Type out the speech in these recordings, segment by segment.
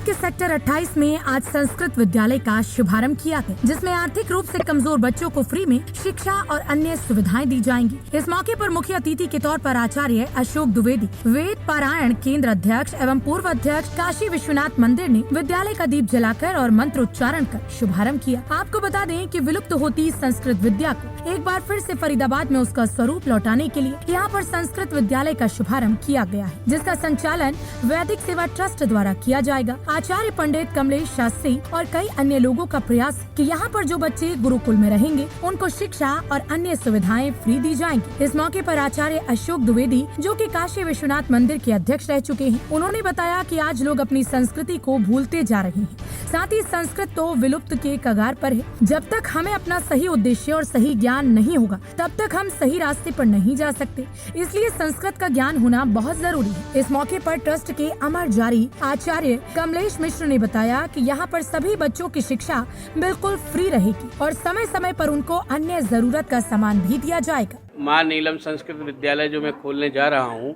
के सेक्टर 28 में आज संस्कृत विद्यालय का शुभारंभ किया गया, जिसमें आर्थिक रूप से कमजोर बच्चों को फ्री में शिक्षा और अन्य सुविधाएं दी जाएंगी। इस मौके पर मुख्य अतिथि के तौर पर आचार्य अशोक द्विवेदी, वेद पारायण केंद्र अध्यक्ष एवं पूर्व अध्यक्ष काशी विश्वनाथ मंदिर ने विद्यालय का दीप जलाकर और मंत्र उच्चारण कर शुभारंभ किया। आपको बता दें कि विलुप्त होती संस्कृत विद्या को एक बार फिर से फरीदाबाद में उसका स्वरूप लौटाने के लिए यहाँ पर संस्कृत विद्यालय का शुभारंभ किया गया है, जिसका संचालन वैदिक सेवा ट्रस्ट द्वारा किया जाएगा। आचार्य पंडित कमलेश शास्त्री और कई अन्य लोगों का प्रयास है कि यहाँ पर जो बच्चे गुरुकुल में रहेंगे उनको शिक्षा और अन्य सुविधाएं फ्री दी जाएंगी। इस मौके पर आचार्य अशोक द्विवेदी, जो कि काशी विश्वनाथ मंदिर के अध्यक्ष रह चुके हैं, उन्होंने बताया कि आज लोग अपनी संस्कृति को भूलते जा रहे हैं, साथ ही संस्कृत तो विलुप्त के कगार पर है। जब तक हमें अपना सही उद्देश्य और सही ज्ञान नहीं होगा तब तक हम सही रास्ते पर नहीं जा सकते, इसलिए संस्कृत का ज्ञान होना बहुत जरूरी है। इस मौके पर ट्रस्ट के अमर जारी आचार्य कमलेश मिश्र ने बताया कि यहाँ पर सभी बच्चों की शिक्षा बिल्कुल फ्री रहेगी और समय समय पर उनको अन्य जरूरत का सामान भी दिया जाएगा। माँ नीलम संस्कृत विद्यालय जो मैं खोलने जा रहा हूँ,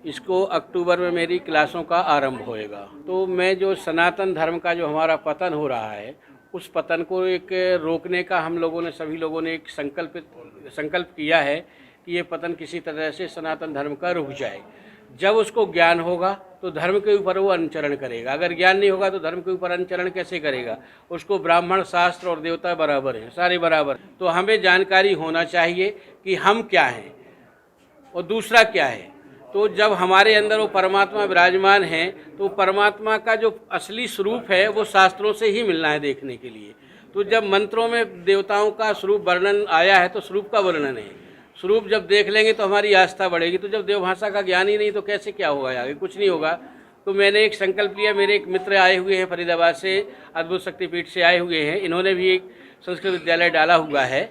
इसको अक्टूबर में मेरी क्लासों का आरंभ होएगा। तो मैं जो सनातन धर्म का जो हमारा पतन हो रहा है, उस पतन को एक रोकने का हम लोगों ने सभी लोगों ने एक संकल्प किया है कि ये पतन किसी तरह से सनातन धर्म का रुक जाए। जब उसको ज्ञान होगा तो धर्म के ऊपर वो अनुचरण करेगा, अगर ज्ञान नहीं होगा तो धर्म के ऊपर अनुचरण कैसे करेगा। उसको ब्राह्मण शास्त्र और देवता बराबर हैं, सारे बराबर। तो हमें जानकारी होना चाहिए कि हम क्या हैं और दूसरा क्या है। तो जब हमारे अंदर वो परमात्मा विराजमान है तो परमात्मा का जो असली स्वरूप है वो शास्त्रों से ही मिलना है देखने के लिए। तो जब मंत्रों में देवताओं का स्वरूप वर्णन आया है तो स्वरूप का वर्णन है, स्वरूप जब देख लेंगे तो हमारी आस्था बढ़ेगी। तो जब देवभाषा का ज्ञान ही नहीं तो कैसे क्या होगा, आगे कुछ नहीं होगा। तो मैंने एक संकल्प लिया, मेरे एक मित्र आए हुए हैं फरीदाबाद से, अद्भुत शक्तिपीठ से आए हुए हैं, इन्होंने भी एक संस्कृत विद्यालय डाला हुआ है,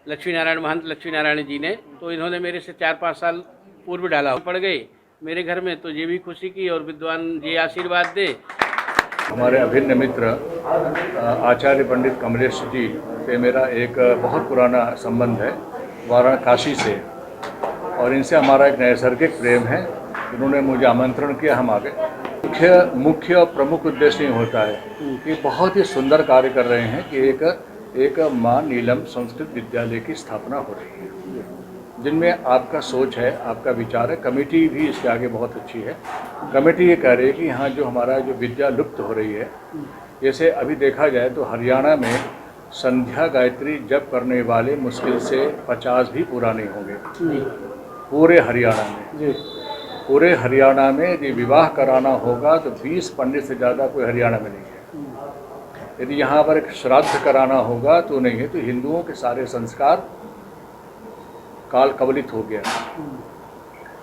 लक्ष्मी नारायण महंत लक्ष्मी नारायण जी ने। तो इन्होंने मेरे से 4-5 साल पूर्व डाला, पड़ गए मेरे घर में, तो ये भी खुशी की और विद्वान ये आशीर्वाद दे। हमारे अभिन्न मित्र आचार्य पंडित कमलेश जी से मेरा एक बहुत पुराना संबंध है, वाराणसी से, और इनसे हमारा एक नैसर्गिक प्रेम है। उन्होंने मुझे आमंत्रण किया, हम आ गए। मुख्य और प्रमुख उद्देश्य ये होता है कि बहुत ही सुंदर कार्य कर रहे हैं कि एक माँ नीलम संस्कृत विद्यालय की स्थापना हो रही है, जिनमें आपका सोच है, आपका विचार है। कमेटी भी इसके आगे बहुत अच्छी है। कमेटी ये कह रही है कि यहाँ जो हमारा जो विद्या लुप्त हो रही है, जैसे अभी देखा जाए तो हरियाणा में संध्या गायत्री जप करने वाले मुश्किल से 50 भी पूरा नहीं होंगे पूरे हरियाणा में। पूरे हरियाणा में यदि विवाह कराना होगा तो 20 पंडित से ज़्यादा कोई हरियाणा में नहीं है। यदि यहाँ पर एक श्राद्ध कराना होगा तो नहीं है। तो हिंदुओं के सारे संस्कार काल कवलित हो गया।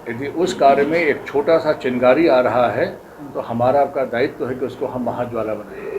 यदि उस कार्य में एक छोटा सा चिंगारी आ रहा है तो हमारा आपका दायित्व है कि उसको हम महाज्वाला बनाएं।